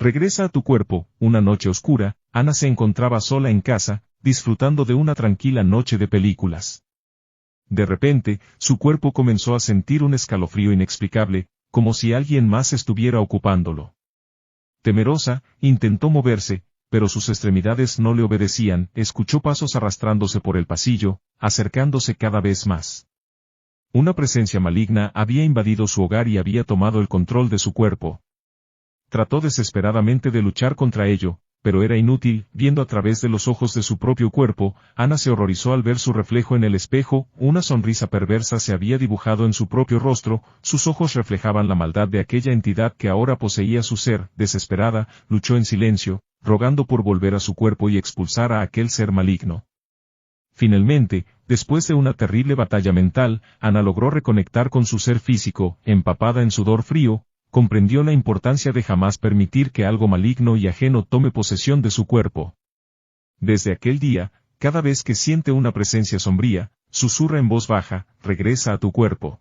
Regresa a tu cuerpo. Una noche oscura, Ana se encontraba sola en casa, disfrutando de una tranquila noche de películas. De repente, su cuerpo comenzó a sentir un escalofrío inexplicable, como si alguien más estuviera ocupándolo. Temerosa, intentó moverse, pero sus extremidades no le obedecían. Escuchó pasos arrastrándose por el pasillo, acercándose cada vez más. Una presencia maligna había invadido su hogar y había tomado el control de su cuerpo. Trató desesperadamente de luchar contra ello, pero era inútil. Viendo a través de los ojos de su propio cuerpo, Ana se horrorizó al ver su reflejo en el espejo. Una sonrisa perversa se había dibujado en su propio rostro, sus ojos reflejaban la maldad de aquella entidad que ahora poseía su ser. Desesperada, luchó en silencio, rogando por volver a su cuerpo y expulsar a aquel ser maligno. Finalmente, después de una terrible batalla mental, Ana logró reconectar con su ser físico. Empapada en sudor frío, comprendió la importancia de jamás permitir que algo maligno y ajeno tome posesión de su cuerpo. Desde aquel día, cada vez que siente una presencia sombría, susurra en voz baja: regresa a tu cuerpo.